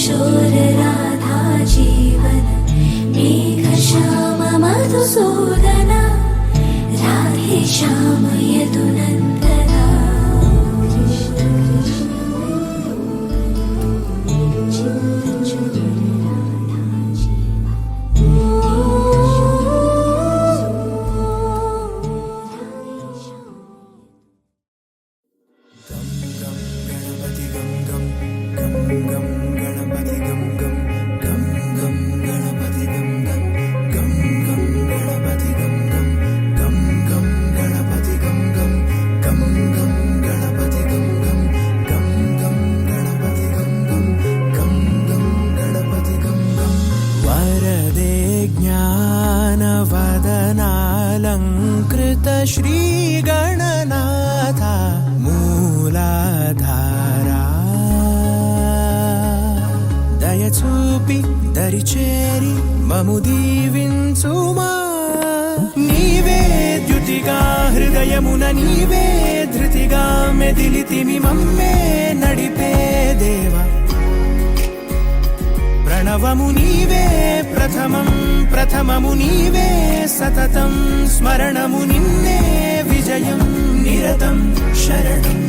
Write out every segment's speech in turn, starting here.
किशोर राधा जीवन मेघश्याम मधुसूदन राधे श्याम यदुनन्दना श्रीगणनाथ मूलाधारा दयचूपि दरिचेरि ममु दीविंचुमा नीवे द्युतिगा हृदयमुन नीवे धृतिगा मेदिलितिमि मम्मे नडिपे देवा प्रणवमु नीवे प्रथममु नीवे सततं स्मरणमु निन्ने विजयं निरतं शरणम्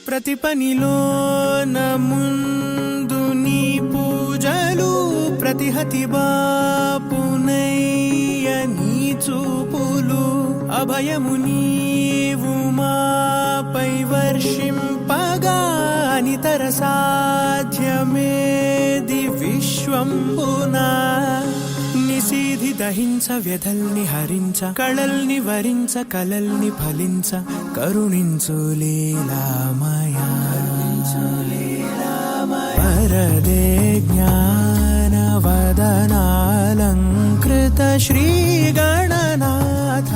प्रतिपनिलो न मुंदु नी पूजलु प्रतिहति बापुनయ్య నీ చూపులు అభయము నీవు మాపై వర్షింపగా అనితర సాధ్యమేది విశ్వంబునా నిశీధి దహించ వ్యధల్ని హరించ కళల్ని వరించ కలల్ని ఫలించ కరుణించు లీలామయా వరదే జ్ఞానవదనాలంకృత శ్రీగణనాథ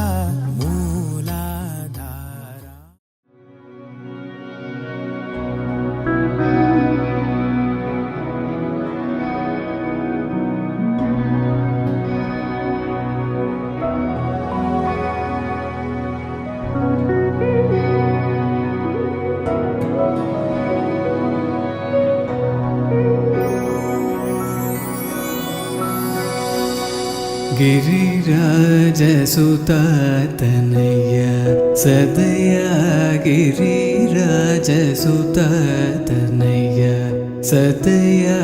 మూలాధార. गिरिराजसुततनय सदया गिरिराजसुततनय सदया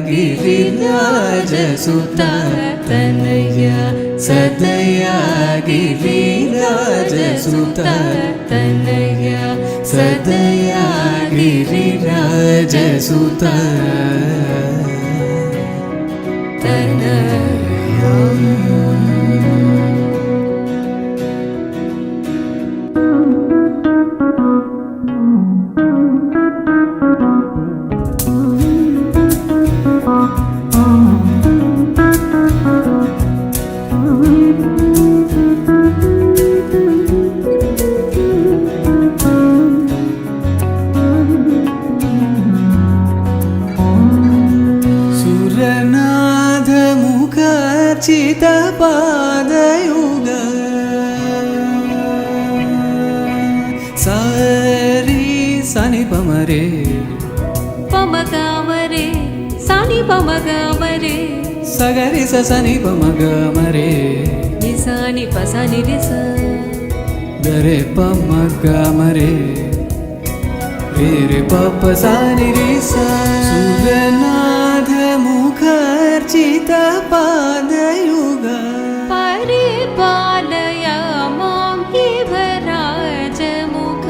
गिरिराजसुततनय सदया गिरिराजसुततनय सदया गिरिराजसुततनय चितपादयुग सारी सानि पमरे पमगमरे सानि पमगमरे सगरि सनि पमगमरे निसानि पसनि रिस गरे पमगमरे रे पप सानि रिस सुरनाथ मुखर्चित पादयुग परिपालय मां राजमुख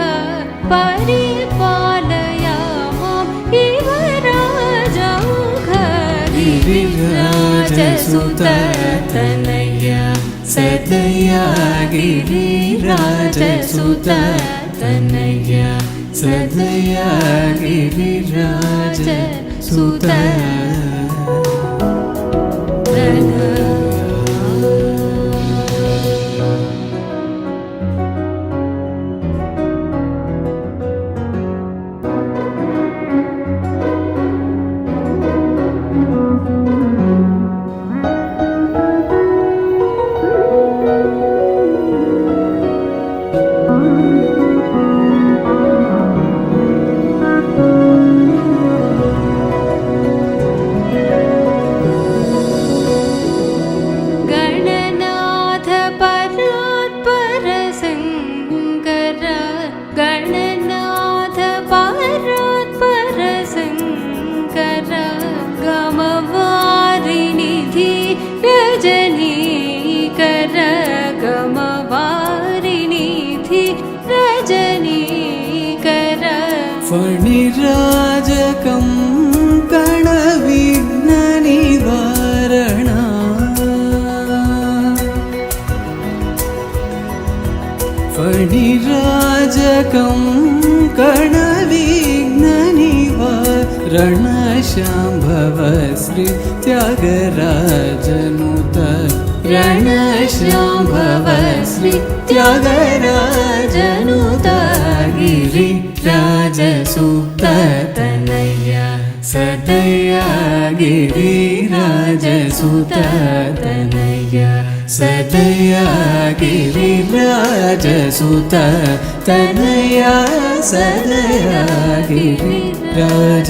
परिपालय मां राजमुख गिरिराजसुततनय सदया गिरिराजसुततनय सदया गिरिराजसुततनय फणिराजकं कणविघ्ननिवारणा फणिराजकं कणविघ्ननिवारणा शाम्भव श्री त्यागराजनुत रणशाम्भव श्री त्यागराजनुत गिरिराजसुततनया सदया गिरिराजसुततनया सदया गिरिराजसुततनया सदया गिरिराजसुततनया।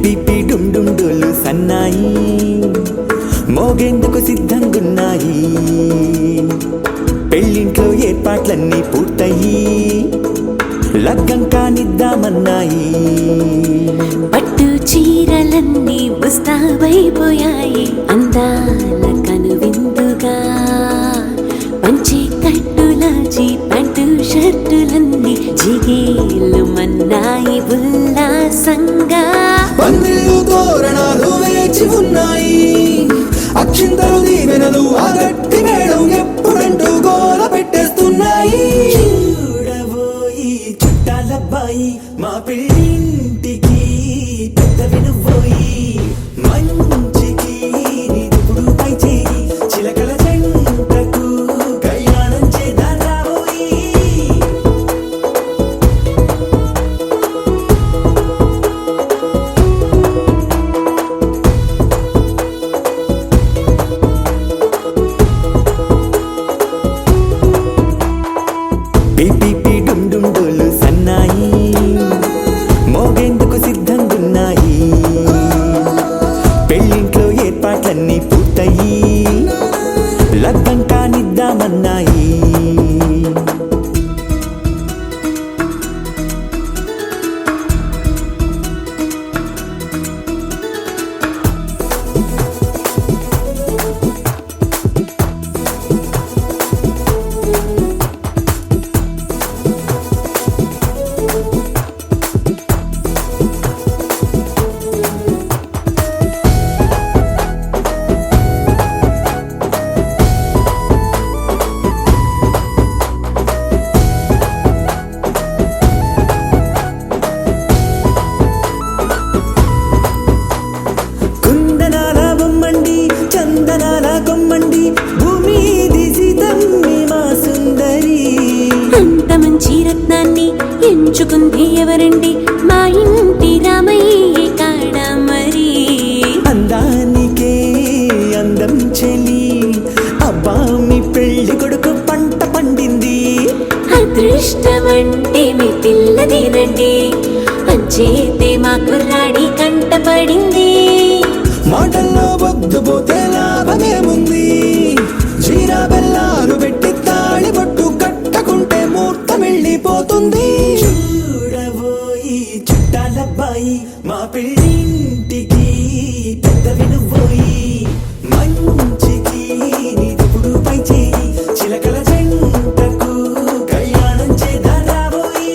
పిపి డుమ్ డుమ్ డోలు సన్నాయి మోగేందుకు సిద్ధంగున్నాయి. పెళ్ళింట్లో ఏర్పాట్లన్నీ పూర్తయి లగ్గం కానిద్దామన్నాయి. పట్టు చీరలన్నీ ముస్తాబైపోయాయి అందాల కనువిందుగా. పంచి కట్టులాచి ప్యాంటు షర్టులన్నీ జిగేలు మన్నాయి ఉల్లాసంగా. పందిళ్ళు తోరణాలు వేచి ఉన్నాయి, అక్షింతలు దీవెనలు ఆ గట్టి మేడం ఎప్పుడంటూ గోల పెట్టేస్తున్నాయి. చూడబోయి చుట్టాలబ్బాయి మా పెళ్ళింటికి పెద్ద వినుబోయి. ఏర్పాట్లన్నీ పూర్తయి లగ్గం కానిద్దామన్నాయి. ఎంచుకుంది ఎవరండి మా ఇంటి రామయ్య కాడ మరి అందానికే అందం చెలి అబ్బా మీ పెళ్లి కొడుకు పంట పండింది. అదృష్టమంటే మీ పిల్లదేనండి అంచేతే మా కుర్రాడి కంట పడింది. మాటల్లో బొద్దుపోతే లాభమేముంది జీరా బెల్లాలు పెట్టి తాళి బొట్టు కట్టకుంటే ముహూర్తం వెళ్ళిపోతుంది. చూడబోయి చుట్టాలబ్బాయి మా పెళ్ళింటికి పెద్ద వినుబోయి మంచికి నీతుడు పై చేయి చిలకల జంటకు కళ్యాణం చేద్దాం రాబోయి.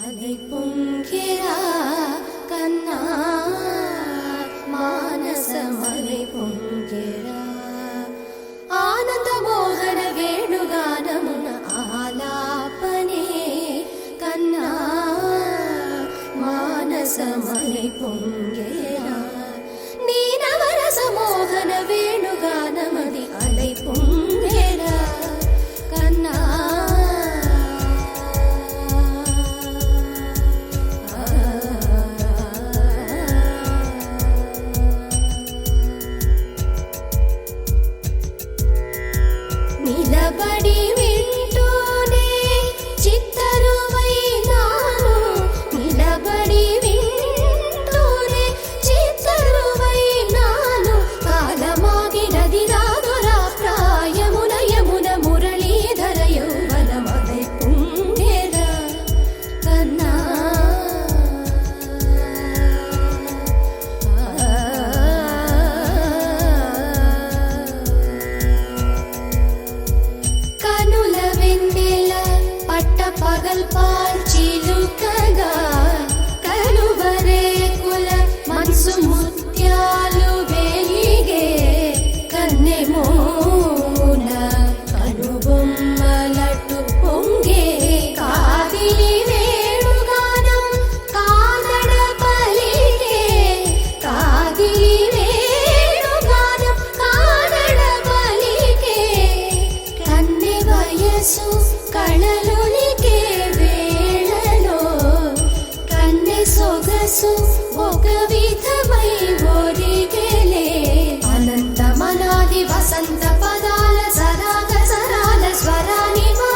அலை பொங்கிரா கண்ணா மானசமலை பொங்கிரா ఆనంద మోహన వేణుగానమున ఆలాపనే కన్నా మానసమలై పొంగేరా నీనవరస మోహన వేణుగానమది అలై పొంగేరా కన్నా నిలబడి వింటూనే చిత్తరువైనాను నిలబడి వింటూనే చిత్తరువైనాను కాలమాగినది రాదురా ప్రాయమున యమున మురళీధర యౌవనమదై పుంగేరా కన్నా కనుల వెన్నెల పట్ట పగల్ పాల్చిలుకగా కనువరేకుల మనసు ముత్యాలు వెలిగే కన్నెమోన కనుబొమ్మలటు పొంగే కాదిలి వేణుగానం కాదడ పలిగే కాదిలి వేణుగానం కాదడ పలిగే కన్నె వయసు కళలునికే వేళలో కన్నె సొగసు ఒక విధమై ఒరిగెలే అనంతమనాది వసంత పదాల సరాగ సరాల స్వరానివా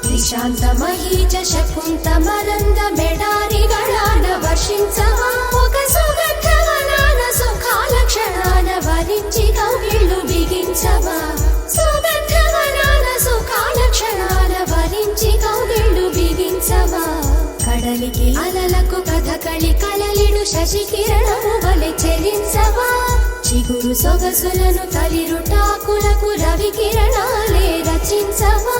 నిశాంత మహీజ శకుంత మరంద మెడారిగళాన వర్షించవా ఒక సుగంధవనాన సుఖాల క్షణాన వరించి కౌగిళ్ళు బిగించవా సుగంధవనాన సుఖాల క్షణాల వరించి కౌగిళ్ళు బిగించవా కడలికి అలలకు కథకళి కలలిడు శశి కిరణము వలె చెలించవా చిగురు సొగసులను తలిరుటాకులకు రవి కిరణాలే రచించవా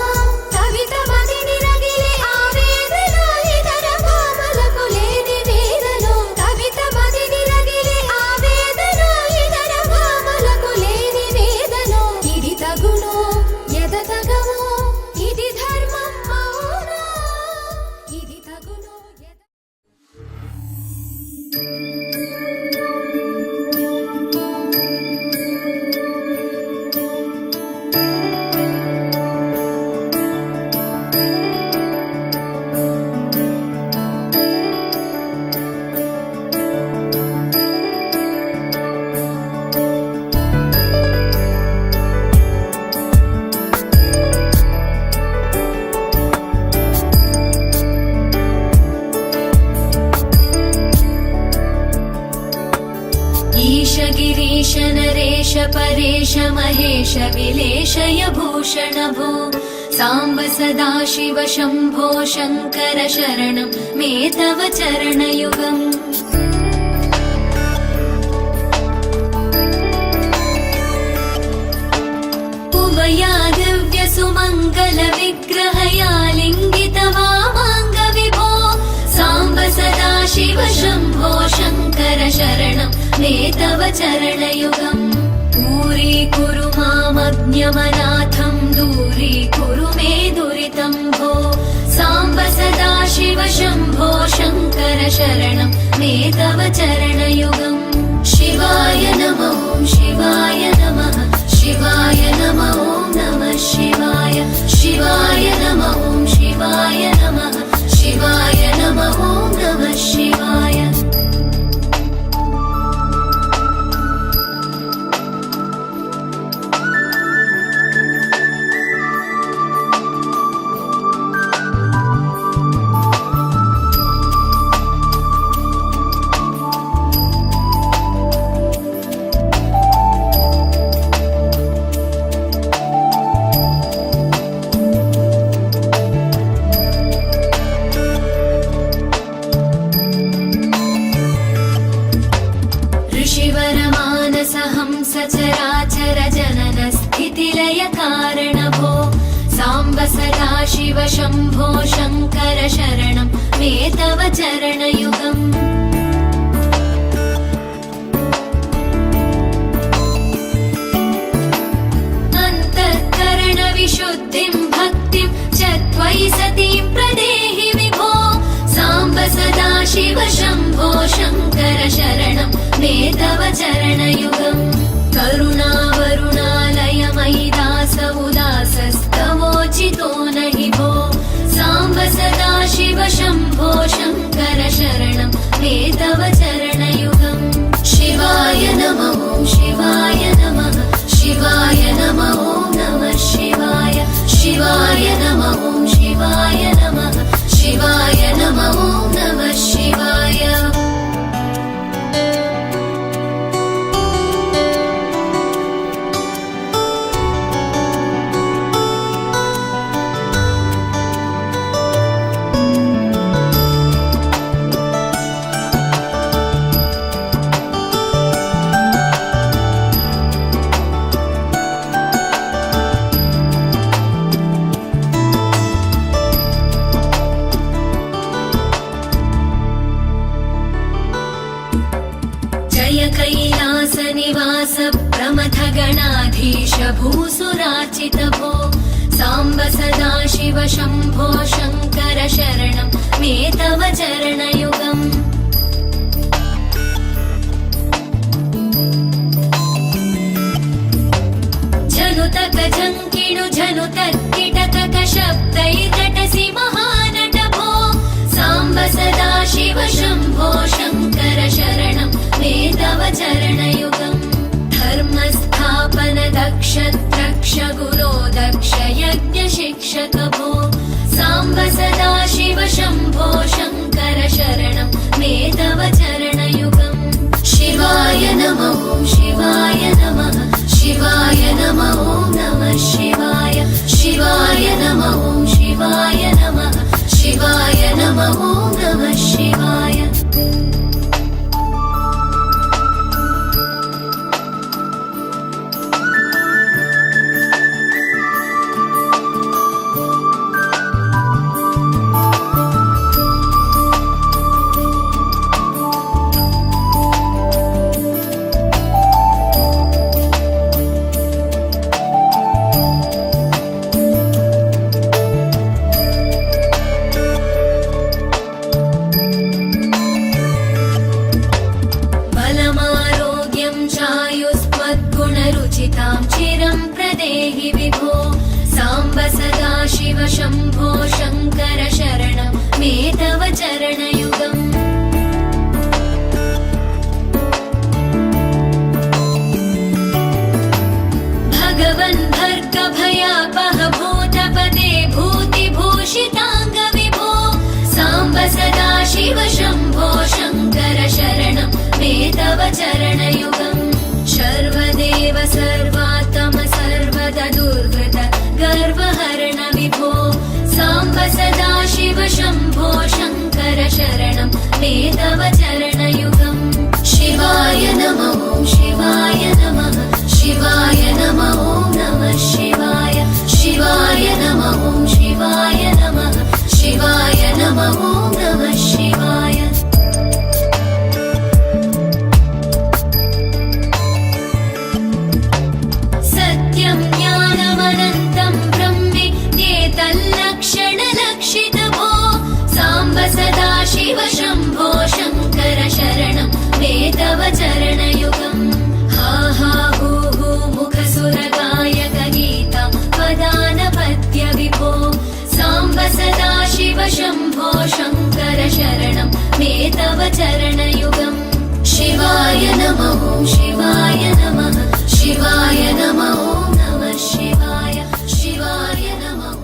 కవిత మదిని రగిలే ఆవేదన ఇతర భామలకు లేని వేదనో కవిత మదిని రగిలే ఆవేదన ఇతర భామలకు లేని వేదనో ఇది తగునో ఎద తగవో ఇది ధర్మం అవునా ఇది తగునో ఎద परेश महेश विलेशय भूषण भो साम्ब सदाशिव शम्भो शङ्कर शरणं मे तव चरणयुगम् उमया दिव्य सुमङ्गल विग्रहया लिङ्गित वामाङ्ग विभो साम्ब सदाशिव शम्भो शङ्कर शरणं मे तव चरणयुगम् दूरीकुरु मामज्ञमनाथं दूरीकुरु मे दुरितं भो साम्ब सदाशिव शम्भो शङ्कर शरणं मे तव चरणयुगम् शिवाय नमः शिवाय नमः शिवाय नमः नमः शिवाय शिवाय नमः शिवाय नमः शिवाय नमः नमः शिवाय सचराचर जनन स्थितिलय कारण भो साम्ब सदाशिव शम्भो शङ्कर शरणं मे तव चरणयुगम् अन्तःकरण विशुद्धिं भक्तिं च त्वयि सतीं प्रदेहि विभो साम्ब सदाशिव शम्भो शङ्कर शरणं मे तव चरणयुगम् करुणावरुणालय मयि दास उदासस्तवोचितो नहि भो साम्ब सदाशिव शम्भो शङ्कर शरणं मे तव चरणयुगम् शिवाय नमः शिवाय नमः शिवाय नमः नमः शिवाय शिवाय नमः शिवाय नमः शिवाय नमः नमः शिवाय कैलासनिवास प्रमथ गणाधीश भूसुरार्चित भो साम्ब सदाशिव शम्भो शङ्कर शरणं मे तव चरणयुगम् जनुतक जङ्किणु जनुतर्किटतक शब्दैर्नटसि महानट भो साम्ब सदाशिव शम्भो शङ्कर शरणं मे तव चरणयुगम् धर्मस्थापन दक्ष द्रक्ष गुरो दक्ष यज्ञ शिक्षक भो साम्ब सदाशिव शम्भो शङ्कर शरणं मे तव चरणयुगम् शिवाय नमः शिवाय नमः शिवाय नमः नमः शिवाय शिवाय नमः शिवाय नमः शिवाय नमः नमः शिवाय चिरं प्रदेहि विभो साम्ब सदाशिव शम्भो शङ्कर शरणं मे तव चरणयुगम् भगवन् भर्गभयापह भूतपदे भूतिभूषिताङ्ग विभो साम्ब सदाशिव शम्भो शङ्कर शरणं मे तव चरणयुगम् सर्वदेव सर्व सम्भ्रम्येतल्लक्षणलक्षितभो साम्ब सदा शिव शम्भो शङ्कर शरणं मे तव चरणयुगम् हा हा हू हू मुखसुरगायक गीता वदानपत्य विभो साम्ब सदा शिव शम्भो शङ्कर शरणं मे तव चरणयुगम् शिवाय नमः शिवाय नमः शिवाय नमः नमः शिवाय शिवाय नमः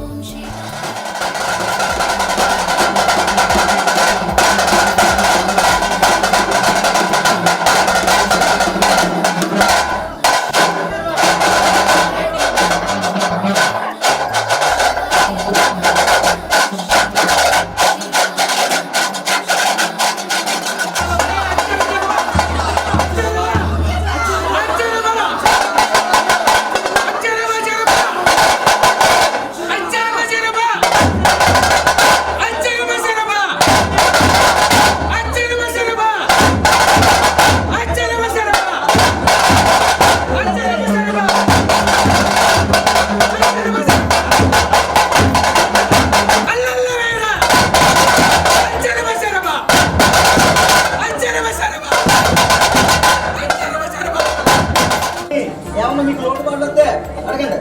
ఏమన్నా మీకు లోటు పడలేదే అడగండి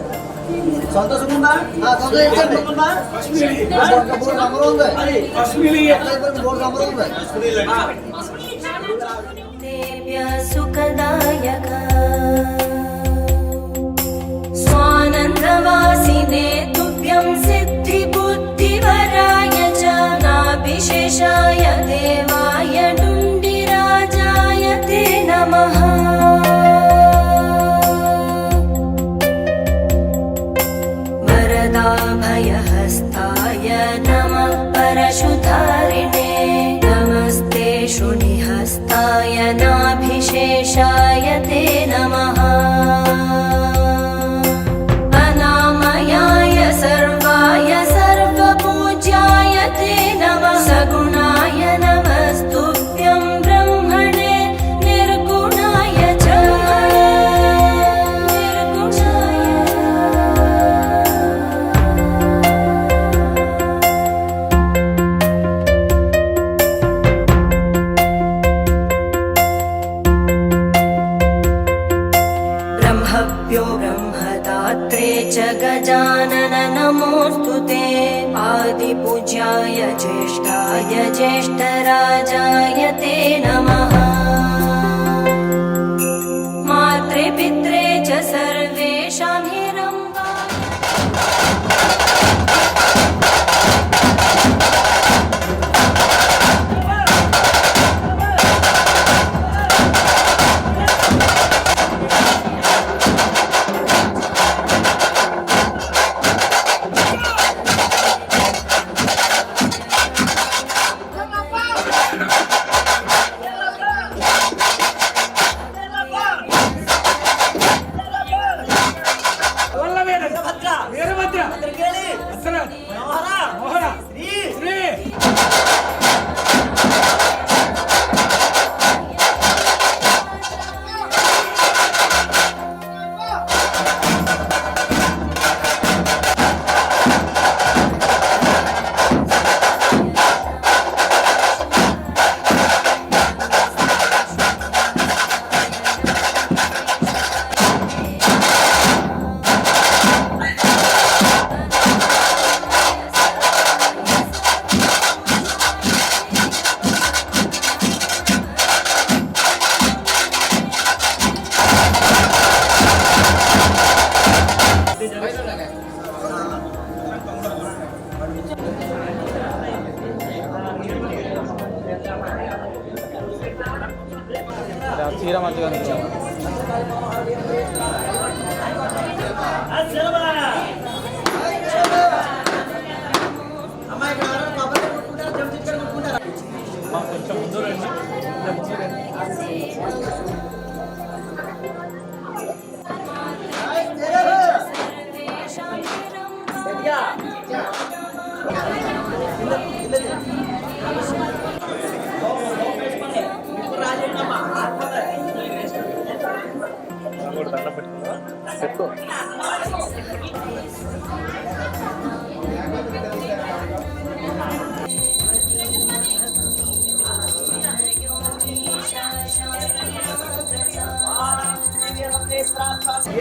సంతోషంగా సంతోషంగా మూడు నంబర్ ఉంది మూడు నంబర్ ఉంది सुखदायक स्वानन्दवासिने तुभ्यं सिद्धिबुद्धिवराय च नाभिशेषाय देवाय डुण्डिराजाय ते नमः वरदाभयहस्ताय नमः परशुधारिणे नमस्ते शृणिहस्ताय नाभिशेषाय ते नमः अनामयाय सर्वाय सर्वपूज्याय ते नमः सगुणाय नमस्तुभ्यं ब्रह्मणे निर्गुणाय च ब्रह्मभ्यो ब्रह्मदात्रे च गजानन नमोऽस्तु ते आदिपूज्याय ज्येष्ठाय ज्येष्ठराजाय ते नमः मात्रे पित्रे च सर्वेषां हिरम्बा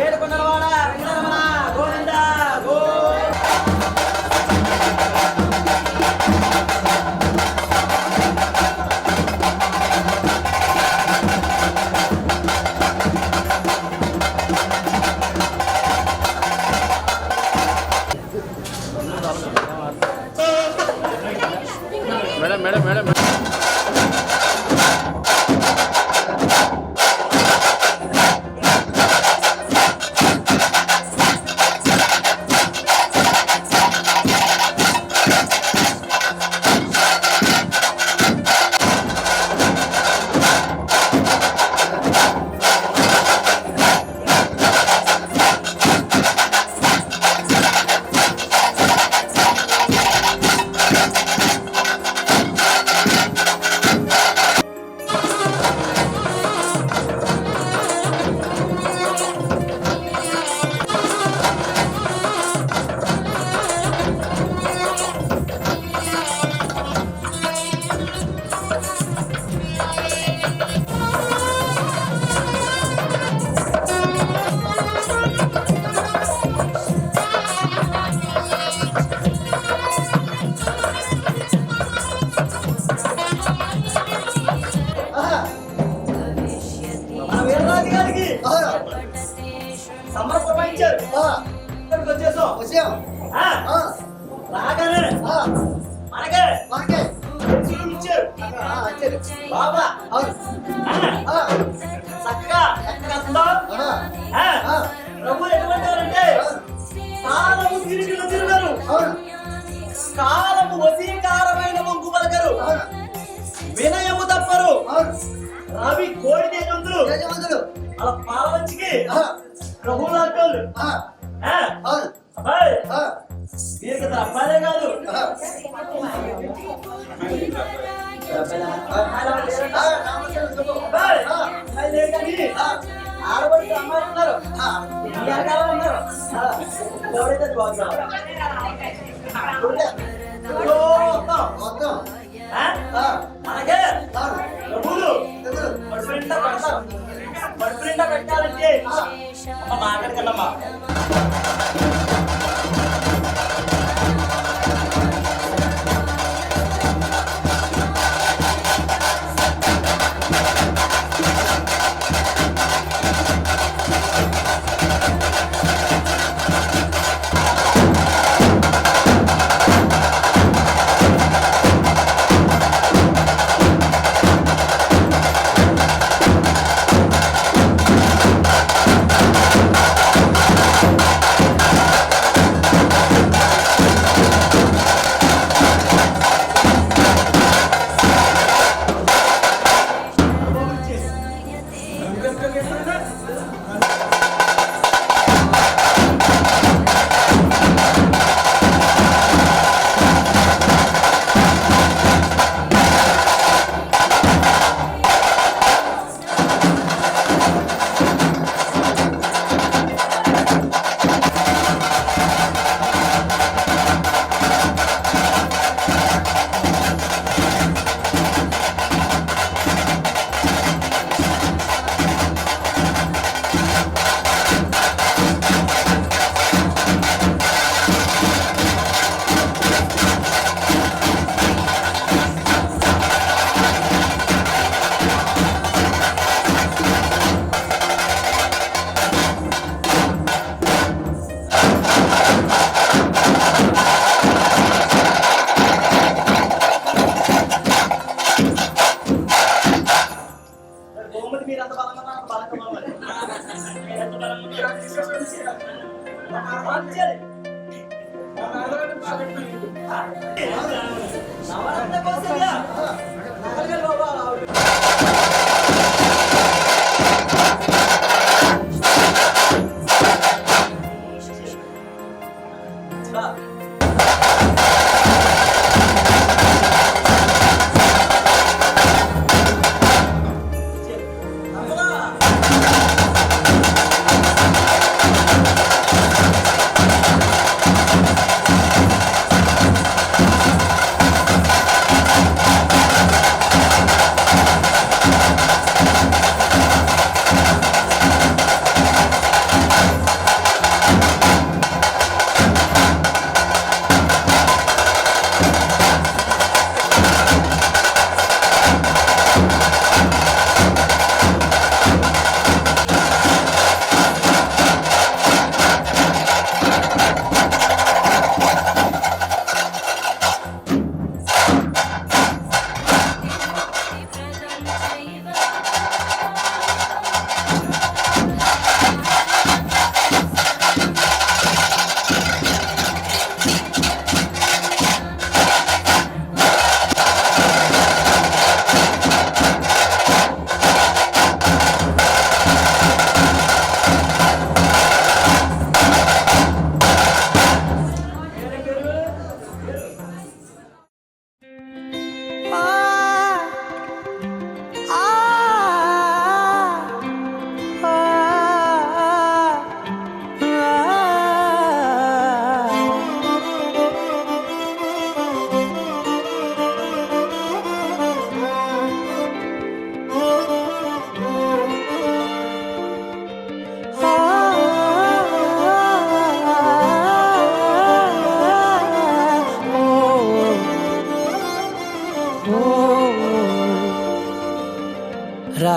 ఏడుకొండలవాడ వెంకటరమణ గోవింద గోవింద. సమర్పించారు ఇక్కడికి వచ్చేసాం వచ్చాం రాగానే మనకే ఇచ్చారు బాబా చక్కగా ప్రభు ఎటువంటి వారంటే కాలము తిరిగిలో తిరుగరు, కాలము వశీకారమైన వంగు పలకరు, వినయము తప్పరు, రవి కోడి తేజవంతులు అలా పాలవంచికి ప్రభు లాంటి దీనికి అబ్బాయిలే కాదు ఆడబడి అమ్మాయిలు ఉన్నారు, ఎండాకాలం ఉన్నారు, ఎవరైతే బాగున్నారు మనకే ప్రభువులు పడుపు నిండా పెడతారు. పడుపు నిండా పెట్టాలంటే అమ్మ మాట్లాడకండమ్మా.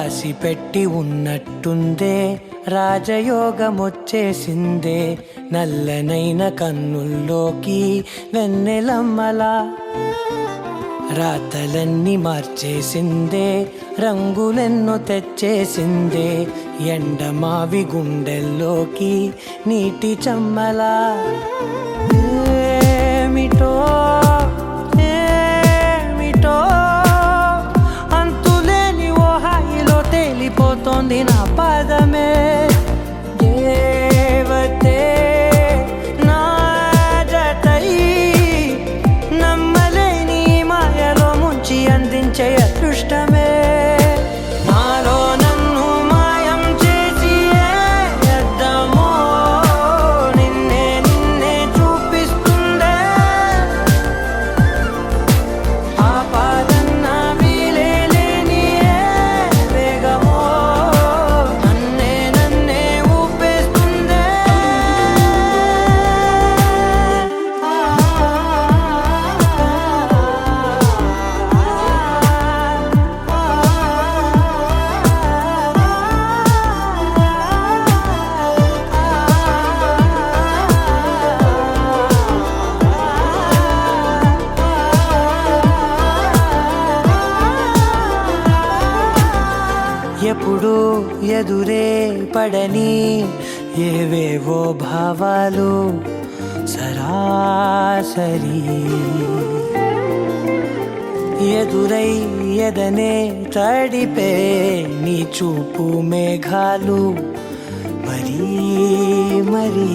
రాసి పెట్టి ఉన్నట్టుందే రాజయోగమొచ్చేసిందే నల్లనైన కన్నుల్లోకి వెన్నెలమ్మలా రాతలన్నీ మార్చేసిందే రంగులెన్నో తెచ్చేసిందే ఎండమావి గుండెల్లోకి నీటి చమ్మలా ఏమిటో ఏమిటో అంతులేని ఓ హాయిలో తేలిపోతోంది నా పాదమే దేవతే నా జతై నమ్మలేని మాయలో ముంచి అందించే అదృష్టమే నాలో నన్ను మాయం చేసి ఏద్దమో నిన్నే నిన్నే చూపిస్తుందే ఆపాదన్న వీలే లేని ఏ వేగమో నన్నే నన్నే ఊపేస్తుందే ఎప్పుడు ఎదురే పడని ఏవేవో భావాలు సరాసరి ఎదురై ఎదనే తడిపే నీ చూపు మేఘాలు మరీ మరీ